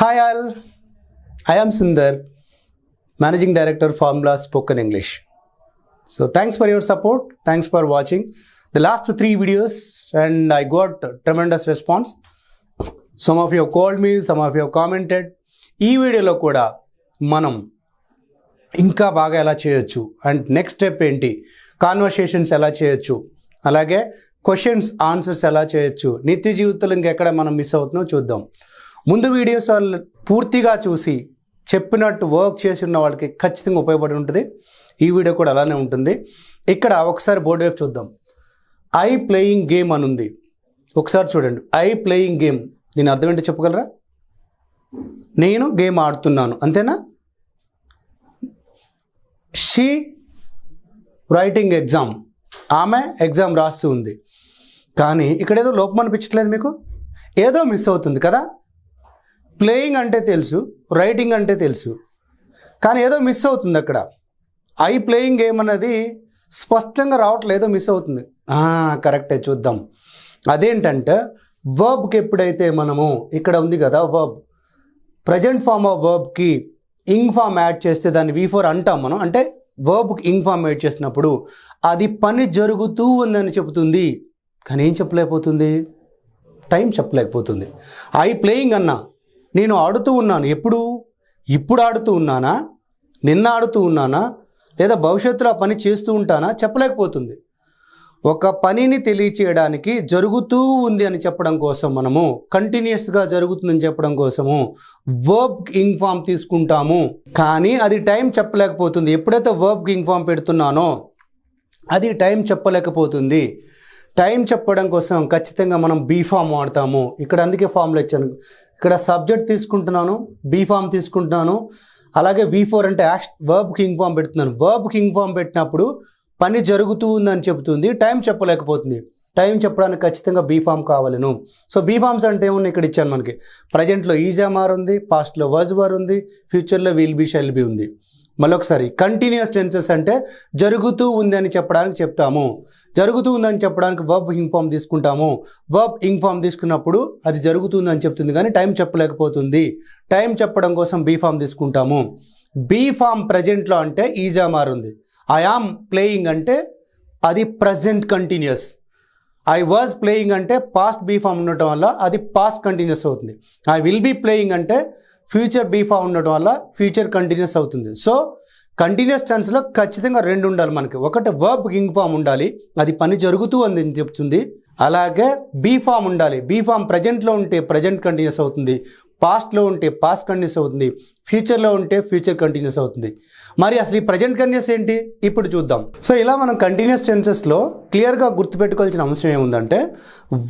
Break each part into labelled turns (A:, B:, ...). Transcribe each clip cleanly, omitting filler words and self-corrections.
A: Hi all, I am Sundar, Managing Director Formula Spoken English. So thanks for your support, thanks for watching the last 3 videos and I got tremendous response. Some of you have called me, some of you have commented. ఈ వీడియోలో కూడా మనం ఇంకా బాగా ఎలా చేయొచ్చు and next step ఏంటి, conversations ఎలా చేయొచ్చు, అలాగే క్వశ్చన్స్ ఆన్సర్స్ ఎలా చేయొచ్చు, నిత్య జీవితంలో ఇంకెక్కడ మనం మిస్ అవుతుందో చూద్దాం. ముందు వీడియోస్ పూర్తిగా చూసి చెప్పినట్టు వర్క్ చేసి ఉన్న వాళ్ళకి ఖచ్చితంగా ఉపయోగపడి ఉంటుంది. ఈ వీడియో కూడా అలానే ఉంటుంది. ఇక్కడ ఒకసారి బోర్డు వైపు చూద్దాం. ఐ ప్లేయింగ్ గేమ్ అని ఉంది. ఒకసారి చూడండి, ఐ ప్లేయింగ్ గేమ్, దీని అర్థం ఏంటో చెప్పగలరా? నేను గేమ్ ఆడుతున్నాను, అంతేనా? షీ రైటింగ్ ఎగ్జామ్, ఆమె ఎగ్జామ్ రాస్తూ ఉంది. కానీ ఇక్కడ ఏదో లోపం అనిపించట్లేదు మీకు? ఏదో మిస్ అవుతుంది కదా. ప్లేయింగ్ అంటే తెలుసు, రైటింగ్ అంటే తెలుసు, కానీ ఏదో మిస్ అవుతుంది అక్కడ. ఐ ప్లేయింగ్ గేమ్ అనేది స్పష్టంగా రావట్లేదు, ఏదో మిస్ అవుతుంది. కరెక్టే, చూద్దాం. అదేంటంటే వర్బ్కి ఎప్పుడైతే మనము ఇక్కడ ఉంది కదా వర్బ్, ప్రజెంట్ ఫామ్ ఆఫ్ వర్బ్కి ఇంగ్ ఫామ్ యాడ్ చేస్తే దాన్ని V4 అంటాం మనం. అంటే వర్బ్కి ఇంగ్ ఫామ్ యాడ్ చేసినప్పుడు అది పని జరుగుతూ ఉందని చెబుతుంది, కానీ ఏం చెప్పలేకపోతుంది? టైం చెప్పలేకపోతుంది. ఐ ప్లేయింగ్ అన్నా, నేను ఆడుతూ ఉన్నాను. ఇప్పుడు ఆడుతూ ఉన్నానా, నిన్న ఆడుతూ ఉన్నానా, లేదా భవిష్యత్తులో ఆ పని చేస్తూ ఉంటానా చెప్పలేకపోతుంది. ఒక పనిని తెలియచేయడానికి జరుగుతూ ఉంది అని చెప్పడం కోసం మనము కంటిన్యూస్గా జరుగుతుందని చెప్పడం కోసము వర్బ్ ఇంగ్ ఫామ్ తీసుకుంటాము, కానీ అది టైం చెప్పలేకపోతుంది. ఎప్పుడైతే వర్బ్ ఇంగ్ ఫామ్ పెడుతున్నానో అది టైం చెప్పలేకపోతుంది. టైం చెప్పడం కోసం ఖచ్చితంగా మనం బీ ఫామ్ వాడతాము. ఇక్కడ అందుకే ఫామ్లో ఇచ్చాను. ఇక్కడ సబ్జెక్ట్ తీసుకుంటున్నాను, బీ ఫామ్ తీసుకుంటున్నాను, అలాగే V4 అంటే వర్బ్కి ఇంగ్ ఫామ్ పెడుతున్నాను. వర్బ్కి ఇంగ్ ఫామ్ పెట్టినప్పుడు పని జరుగుతూ ఉందని చెబుతుంది, టైం చెప్పలేకపోతుంది. టైం చెప్పడానికి ఖచ్చితంగా బీ ఫామ్ కావాలను. సో బీ ఫామ్స్ అంటే ఏమన్నా ఇక్కడ ఇచ్చాను మనకి. ప్రజెంట్లో ఈజామార్ ఉంది, పాస్ట్లో వాజ్ వర్ ఉంది, ఫ్యూచర్లో విల్ బీ షెల్ బీ ఉంది. మళ్ళొకసారి కంటిన్యూస్ టెన్సెస్ అంటే జరుగుతూ ఉంది అని చెప్పడానికి చెప్తాము. జరుగుతూ ఉందని చెప్పడానికి వర్బ్ ఇంగ్ ఫామ్ తీసుకుంటాము. వర్బ్ ఇంగ్ ఫామ్ తీసుకున్నప్పుడు అది జరుగుతుంది అని చెప్తుంది, కానీ టైం చెప్పలేకపోతుంది. టైం చెప్పడం కోసం బీ ఫామ్ తీసుకుంటాము. బీ ఫామ్ ప్రజెంట్లో అంటే ఈజామార్ ఉంది. ఐ ఆమ్ ప్లేయింగ్ అంటే అది present continuous. I was playing అంటే పాస్ట్ బీ ఫామ్ ఉండటం వల్ల అది పాస్ట్ కంటిన్యూస్ అవుతుంది. ఐ విల్ బీ ప్లేయింగ్ అంటే ఫ్యూచర్ బీ ఫామ్ ఉండటం వల్ల ఫ్యూచర్ కంటిన్యూస్ అవుతుంది. సో కంటిన్యూస్ టెన్స్లో ఖచ్చితంగా 2 ఉండాలి మనకి. ఒకటి వర్బ్ ఇంగ్ ఫామ్ ఉండాలి, అది పని జరుగుతూ అని చెప్తుంది. అలాగే బీ ఫామ్ ఉండాలి. బీ ఫామ్ ప్రజెంట్లో ఉంటే ప్రజెంట్ కంటిన్యూస్ అవుతుంది, పాస్ట్లో ఉంటే పాస్ట్ కంటిన్యూస్ అవుతుంది, ఫ్యూచర్లో ఉంటే ఫ్యూచర్ కంటిన్యూస్ అవుతుంది. మరి అసలు ఈ ప్రజెంట్ కంటిన్యూస్ ఏంటి ఇప్పుడు చూద్దాం. సో ఇలా మనం కంటిన్యూస్ టెన్సెస్లో క్లియర్గా గుర్తుపెట్టుకోవాల్సిన అంశం ఏముందంటే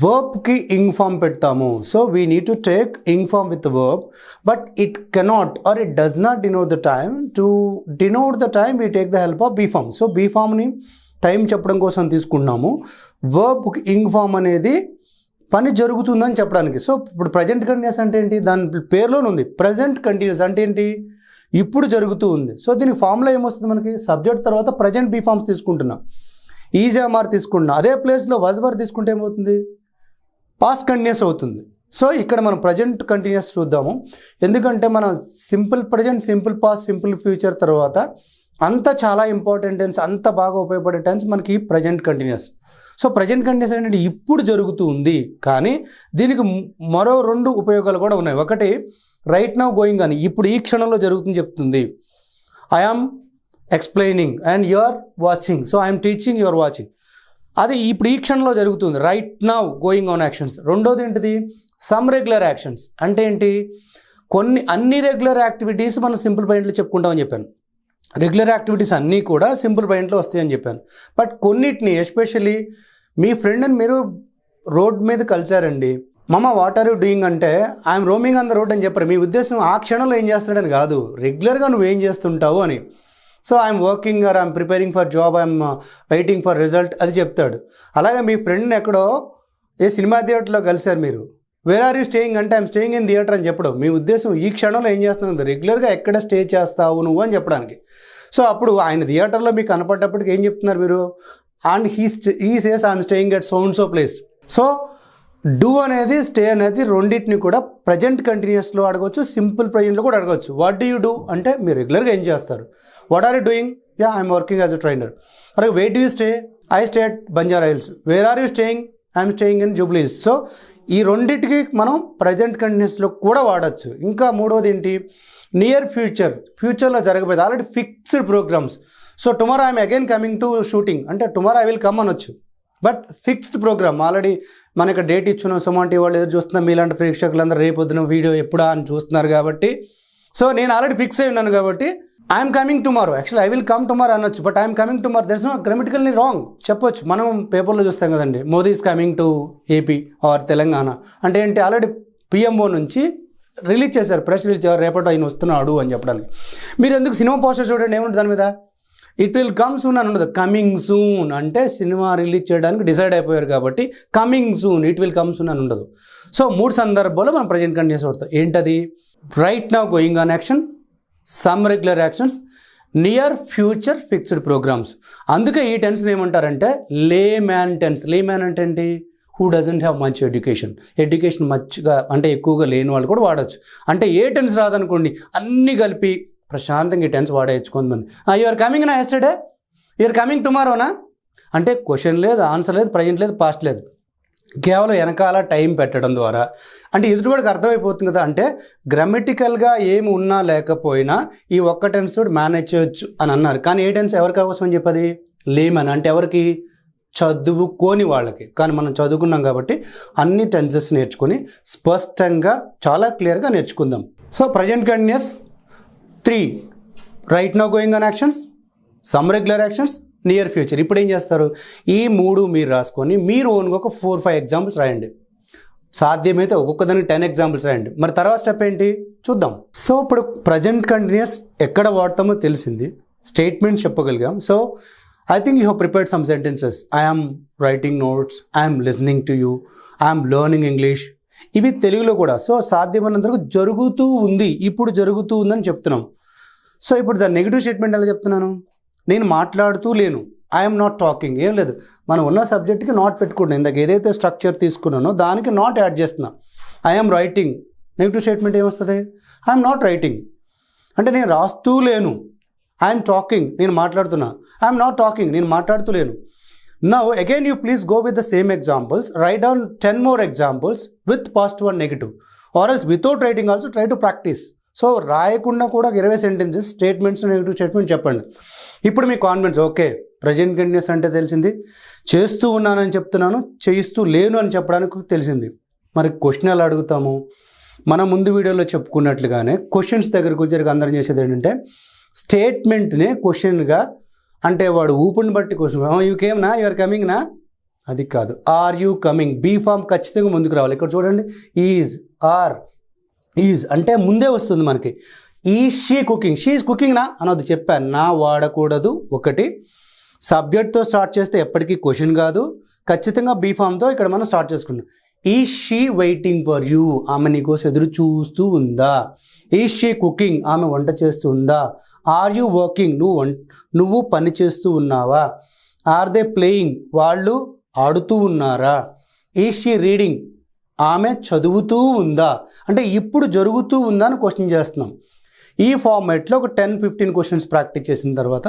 A: వర్బ్కి ఇంగ్ ఫామ్ పెడతాము. So we need to take ing form with verb, but it cannot or it does not denote the time. To denote the time we take the help of be form. So be ఫామ్ని time చెప్పడం కోసం తీసుకుంటున్నాము. వర్బ్కి ing form అనేది పని జరుగుతుందని చెప్పడానికి. So ఇప్పుడు present continuous అంటే ఏంటి? దాని పేరులోనే ఉంది. ప్రజెంట్ కంటిన్యూస్ అంటే ఏంటి? ఇప్పుడు జరుగుతూ ఉంది. సో దీనికి ఫామ్లో ఏమొస్తుంది మనకి? సబ్జెక్ట్ తర్వాత ప్రజెంట్ బీ ఫామ్స్ తీసుకుంటున్నాం, ఈజామార్ తీసుకుంటున్నాం. అదే ప్లేస్లో వాజ్ వర్ తీసుకుంటే ఏమవుతుంది? పాస్ట్ కంటిన్యూస్ అవుతుంది. సో ఇక్కడ మనం ప్రజెంట్ కంటిన్యూస్ చూద్దాము. ఎందుకంటే మనం simple present, simple past, simple future తర్వాత అంత చాలా ఇంపార్టెంట్ టెన్స్, అంత బాగా ఉపయోగపడే టెన్స్ మనకి present continuous. So present continuous ఏంటంటే ఇప్పుడు జరుగుతూ ఉంది, కానీ దీనికి మరో 2 ఉపయోగాలు కూడా ఉన్నాయి. ఒకటి రైట్ నౌ గోయింగ్ అని, ఇప్పుడు ఈ క్షణంలో జరుగుతుంది చెప్తుంది. I am explaining and you are watching. So I'm teaching, you are watching. అది ఇప్పుడు ఈ క్షణంలో జరుగుతుంది, right now going on actions. రెండోది ఏంటిది? Some regular actions. అంటే ఏంటి? అన్ని రెగ్యులర్ యాక్టివిటీస్ మనం సింపుల్ పాయింట్లో చెప్పుకుంటామని చెప్పాను. రెగ్యులర్ యాక్టివిటీస్ అన్నీ కూడా సింపుల్ పాయింట్లో వస్తాయని చెప్పాను. బట్ కొన్నిటిని, ఎస్పెషల్లీ మీ ఫ్రెండ్ని మీరు రోడ్ మీద కలిసారండి, మామ వాట్ ఆర్ యూ డూయింగ్ అంటే I'm roaming on the road అని చెప్పారు. మీ ఉద్దేశం ఆ క్షణంలో ఏం చేస్తున్నాడని కాదు, రెగ్యులర్గా నువ్వు ఏం చేస్తుంటావు అని. So I'm working or I'm preparing for job, I'm waiting for result అది చెప్తాడు. అలాగే మీ ఫ్రెండ్ని ఎక్కడో ఏ సినిమా థియేటర్లో కలిసారు మీరు, వేర్ ఆర్ యూ స్టేయింగ్ అంటే ఐఎమ్ స్టేయింగ్ ఇన్ థియేటర్ అని చెప్పడం. మీ ఉద్దేశం ఈ క్షణంలో ఏం చేస్తున్నావు, రెగ్యులర్గా ఎక్కడ స్టే చేస్తావు నువ్వు అని చెప్పడానికి. సో అప్పుడు ఆయన థియేటర్లో మీకు కనపడ్డప్పటికి ఏం చెప్తున్నారు మీరు? And he says I'm staying at so and so place. So do అనేది స్టే అనేది రెండింటిని కూడా ప్రజెంట్ కంటిన్యూస్లో అడగవచ్చు, సింపుల్ ప్రజెంట్లో కూడా అడగవచ్చు. వాట్ డూ యూ డూ అంటే మీరు రెగ్యులర్గా ఏం చేస్తారు. What are you doing? Yeah I'm working as a trainer. అలాగే where do you stay? I stay at Banjara Hills. Where are you staying? I'm staying in Jubilee Hills. So ఈ రెండింటికి మనం present కంటిన్యూస్లో కూడా వాడచ్చు. ఇంకా మూడవది ఏంటి? నియర్ ఫ్యూచర్, ఫ్యూచర్లో జరగబోయేది, already fixed programmes. So tomorrow I'm again coming to shooting అంటే టుమారో ఐ విల్ కమ్ అనొచ్చు. బట్ ఫిక్స్డ్ ప్రోగ్రామ్ ఆల్రెడీ మనకి డేట్ ఇచ్చున్నాం. సుమంటి వాళ్ళు ఎదురు చూస్తున్నాం, మీలాంటి ప్రేక్షకులందరూ రేపొద్దున వీడియో ఎప్పుడా అని చూస్తున్నారు కాబట్టి. సో నేను ఆల్రెడీ ఫిక్స్ అయి ఉన్నాను కాబట్టి I'm coming tomorrow, actually I will come tomorrow అనొచ్చు. But I'm coming tomorrow, there is no grammatically wrong చెప్పొచ్చు. మనం పేపర్లో చూస్తాం కదండి, Modi is coming to AP or Telangana అంటే ఏంటి? ఆల్రెడీ పిఎంఓ నుంచి రిలీజ్ చేశారు, ప్రెస్ రిలీజ్ చేశారు, రేపటి ఆయన వస్తున్నాడు అని చెప్పడానికి. మీరు ఎందుకు సినిమా పోస్టర్ చూడండి, ఏముంటుంది దాని మీద? ఇట్ విల్ కమ్ సూన్ అని ఉండదు, కమింగ్ సూన్ అంటే సినిమా రిలీజ్ చేయడానికి డిసైడ్ అయిపోయారు కాబట్టి coming soon, it will come soon అని ఉండదు. సో 3 సందర్భాల్లో మనం ప్రజెంట్ కంటిన్యూస్ వాడతాం. ఏంటది? Right now going on action, some regular actions, near future fixed programmes. అందుకే ఈ టెన్స్ని ఏమంటారంటే లే మ్యాన్ టెన్స్. లే మ్యాన్ అంటే ఏంటి? Who doesn't have much education. Education మచ్గా అంటే ఎక్కువగా లేని వాళ్ళు కూడా వాడచ్చు. అంటే ఏ టెన్స్ రాదనుకోండి, అన్నీ కలిపి ప్రశాంతంగా ఈ టెన్స్ వాడేయచ్చు కొంతమంది. యూఆర్ కమింగ్ నా ఎస్టర్డే, యూఆర్ కమింగ్ టుమారోనా అంటే క్వశ్చన్ లేదు, ఆన్సర్ లేదు, ప్రజెంట్ లేదు, పాస్ట్ లేదు, కేవలం వెనకాల టైం పెట్టడం ద్వారా అంటే ఎదుటివాడికి అర్థమైపోతుంది కదా. అంటే గ్రామటికల్గా ఏమి ఉన్నా లేకపోయినా ఈ ఒక్క టెన్స్ తోటి మేనేజ్ చేయొచ్చు అని అన్నారు. కానీ ఏ టెన్స్ ఎవరికి అవసరం అని చెప్పది? లేమన్ అంటే ఎవరికి? చదువుకోని వాళ్ళకి. కానీ మనం చదువుకున్నాం కాబట్టి అన్ని టెన్సెస్ నేర్చుకొని స్పష్టంగా చాలా క్లియర్గా నేర్చుకుందాం. So present continuous 3 right now going on actions, some regular actions, near future. ఇప్పుడు ఏం చేస్తారు? ఈ 3 మీరు రాసుకొని మీరు ఓన్గా ఒక 4-5 ఎగ్జాంపుల్స్ రాయండి. సాధ్యమైతే ఒక్కొక్కదానికి 10 ఎగ్జాంపుల్స్ రాయండి. మరి తర్వాత స్టెప్ ఏంటి చూద్దాం. సో ఇప్పుడు ప్రజెంట్ కంటిన్యూస్ ఎక్కడ వాడతామో తెలిసింది, స్టేట్మెంట్స్ చెప్పగలిగాం. So I think you have prepared some sentences. I'm writing notes, I'm listening to you, I'm learning English. ఇవి తెలుగులో కూడా. సో సాధ్యమైనంతవరకు జరుగుతూ ఉంది, ఇప్పుడు జరుగుతూ ఉందని చెప్తున్నాం. సో ఇప్పుడు దాని నెగిటివ్ స్టేట్మెంట్ ఎలా చెప్తున్నాను? నేను మాట్లాడుతూ లేను, ఐఎమ్ నాట్ టాకింగ్. ఏం లేదు, మనం ఉన్న సబ్జెక్ట్కి నాట్ పెట్టుకుంటున్నాను. ఇందాక ఏదైతే స్ట్రక్చర్ తీసుకున్నానో దానికి నాట్ యాడ్ చేస్తున్నా. ఐఎమ్ రైటింగ్, నెగిటివ్ స్టేట్మెంట్ ఏమొస్తుంది? ఐఎమ్ నాట్ రైటింగ్ అంటే నేను రాస్తూ లేను. ఐఎమ్ టాకింగ్, నేను మాట్లాడుతున్నా. ఐఎమ్ నాట్ టాకింగ్, నేను మాట్లాడుతూ లేను. Now again you please go with the same examples, write down 10 more examples with positive and negative, or else without writing also try to practice. So రాయకుండా కూడా 20 sentences statements negative statement చెప్పండి. ఇప్పుడు మీ confidence okay, present continuous అంటే తెలిసింది, చేస్తూ ఉన్నానని చెప్తున్నాను, చేయిస్తూ లేను అని చెప్పడానికి తెలిసింది. మరి క్వశ్చన్ ఎలా అడుగుతాము? మనం ముందు వీడియోలో చెప్పుకున్నట్లుగానే క్వశ్చన్స్ దగ్గరకు వచ్చేసరికి అందరం చేసేది ఏంటంటే స్టేట్మెంట్నే క్వశ్చన్గా, అంటే వాడు ఊపుని బట్టి క్వశ్చన్, యూ కేమ్ నా, యూఆర్ కమింగ్ నా, అది కాదు. Are you coming, be form ఖచ్చితంగా ముందుకు రావాలి. ఇక్కడ చూడండి, ఈజ్, ఆర్, ఈజ్ అంటే ముందే వస్తుంది మనకి. ఈ she cooking, she is cooking నా అనొద్దు, చెప్పాను. నా వాడకూడదు. ఒకటి, సబ్జెక్ట్తో స్టార్ట్ చేస్తే ఎప్పటికీ క్వశ్చన్ కాదు, ఖచ్చితంగా బీ ఫామ్తో ఇక్కడ మనం స్టార్ట్ చేసుకున్నాం. ఈ షీ వెయిటింగ్ ఫర్ యూ, ఆమె నీకోసం ఎదురు చూస్తూ ఉందా. ఈ షీ కుకింగ్, ఆమె వంట చేస్తుందా. ఆర్ యూ వర్కింగ్, నువ్వు పని చేస్తూ ఉన్నావా. ఆర్ దే ప్లేయింగ్, వాళ్ళు ఆడుతూ ఉన్నారా. ఈజ్ షీ రీడింగ్, ఆమె చదువుతూ ఉందా. అంటే ఇప్పుడు జరుగుతూ ఉందా అని క్వశ్చన్ చేస్తున్నాం. ఈ ఫార్మాట్లో ఒక 10-15 క్వశ్చన్స్ ప్రాక్టీస్ చేసిన తర్వాత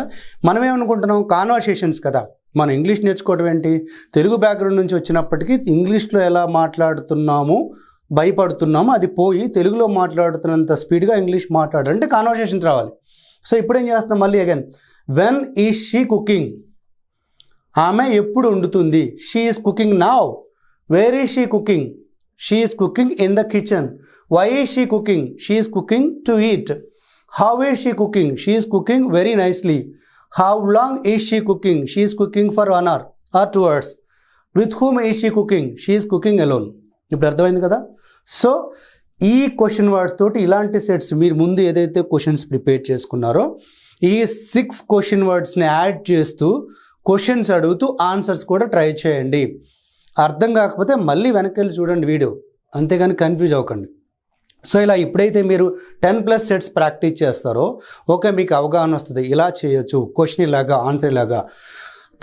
A: మనం ఏమనుకుంటున్నాం, కాన్వర్సేషన్స్ కదా. మనం ఇంగ్లీష్ నేర్చుకోవడం ఏంటి, తెలుగు బ్యాక్గ్రౌండ్ నుంచి వచ్చినప్పటికీ ఇంగ్లీష్లో ఎలా మాట్లాడుతున్నాము, భయపడుతున్నాము, అది పోయి తెలుగులో మాట్లాడుతున్నంత స్పీడ్గా ఇంగ్లీష్ మాట్లాడాలంటే కాన్వర్సేషన్స్ రావాలి. సో ఇప్పుడు ఏం చేస్తున్నాం, మళ్ళీ again, when is she cooking, ఆమె ఎప్పుడు వండుతుంది. She is cooking now. Where is she cooking, she is cooking in the kitchen. Why is she cooking, she is cooking to eat. How is she cooking, she is cooking very nicely. How long is she cooking, she is cooking for 1 hour or 2 hours. With whom is she cooking, she is cooking alone. ఇప్పుడు అర్థమైంది కదా. So ఈ question words తోటి ఇలాంటి sets మీరు ముందు ఏదైతే questions prepare చేసుకున్నారో ఈ 6 క్వశ్చన్ వర్డ్స్ని యాడ్ చేస్తూ క్వశ్చన్స్ అడుగుతూ ఆన్సర్స్ కూడా ట్రై చేయండి. అర్థం కాకపోతే మళ్ళీ వెనక్కి వెళ్ళి చూడండి వీడియో, అంతేగాని కన్ఫ్యూజ్ అవ్వకండి. సో ఇలా ఎప్పుడైతే మీరు 10+ సెట్స్ ప్రాక్టీస్ చేస్తారో ఓకే, మీకు అవగాహన వస్తుంది, ఇలా చేయొచ్చు, క్వశ్చన్ ఇలాగా, ఆన్సర్ ఇలాగా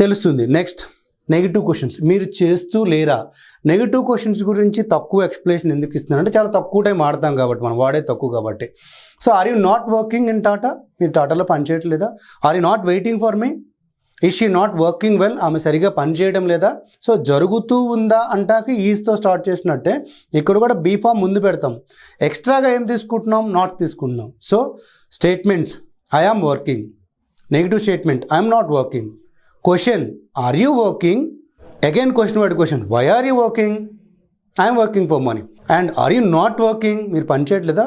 A: తెలుస్తుంది. నెక్స్ట్ నెగిటివ్ క్వశ్చన్స్ మీరు చేస్తూ లేరా. నెగిటివ్ క్వశ్చన్స్ గురించి తక్కువ ఎక్స్ప్లెనేషన్ ఎందుకు ఇస్తున్నాను అంటే చాలా తక్కువ టైం ఆడతాం కాబట్టి, మనం వాడే తక్కువ కాబట్టి. So are you not working in Tata, మీరు టాటాలో పని చేయట్లేదా? Are you not waiting for me, is she not working well, ఆమె సరిగా పని చేయడం లేదా? సో జరుగుతూ ఉందా అంటాకి ఈజ్తో స్టార్ట్ చేసినట్టే ఇక్కడ కూడా బీ ఫామ్ ముందు పెడతాం. ఎక్స్ట్రాగా ఏం తీసుకుంటున్నాం? నాట్ తీసుకుంటున్నాం. So statements I am working, negative statement I am not working. Question are you working, again question word question why are you working, I'm working for money. And are you not working, మీరు పని చేయట్లేదా?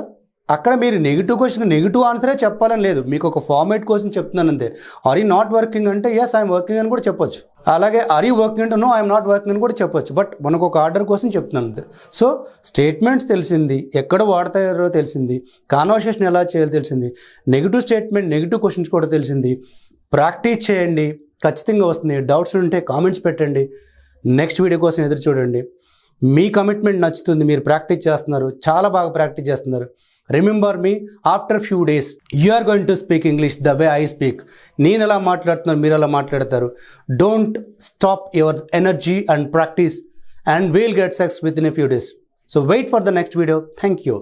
A: అక్కడ మీరు negative question negative ఆన్సరే చెప్పాలని లేదు, మీకు ఒక format కోసం చెప్తున్నాను అంతే. ఆర్ యూ నాట్ వర్కింగ్ అంటే ఎస్ ఐఎమ్ వర్కింగ్ అని కూడా చెప్పొచ్చు. అలాగే ఆర్ యూ వర్కింగ్ అంటే నో ఐఎమ్ నాట్ వర్కింగ్ అని కూడా చెప్పొచ్చు. బట్ మనకు ఒక ఆర్డర్ కోసం చెప్తున్నాను అంతే. సో స్టేట్మెంట్స్ తెలిసింది, ఎక్కడ వాడతారో తెలిసింది, కాన్వర్సేషన్ ఎలా చేయాలో తెలిసింది, నెగిటివ్ స్టేట్మెంట్ నెగిటివ్ క్వశ్చన్స్ కూడా తెలిసింది. ప్రాక్టీస్ చేయండి, ఖచ్చితంగా వస్తుంది. డౌట్స్ ఉంటే కామెంట్స్ పెట్టండి. నెక్స్ట్ వీడియో కోసం ఎదురు చూడండి. మీ కమిట్మెంట్ నచ్చుతుంది, మీరు ప్రాక్టీస్ చేస్తున్నారు, చాలా బాగా ప్రాక్టీస్ చేస్తున్నారు. Remember me, after few days you are going to speak English the way I speak. నేను ఎలా మాట్లాడుతున్నాను మీరు అలా మాట్లాడతారు. Don't stop your energy and practice and we'll get success within a few days. So wait for the next video. Thank you.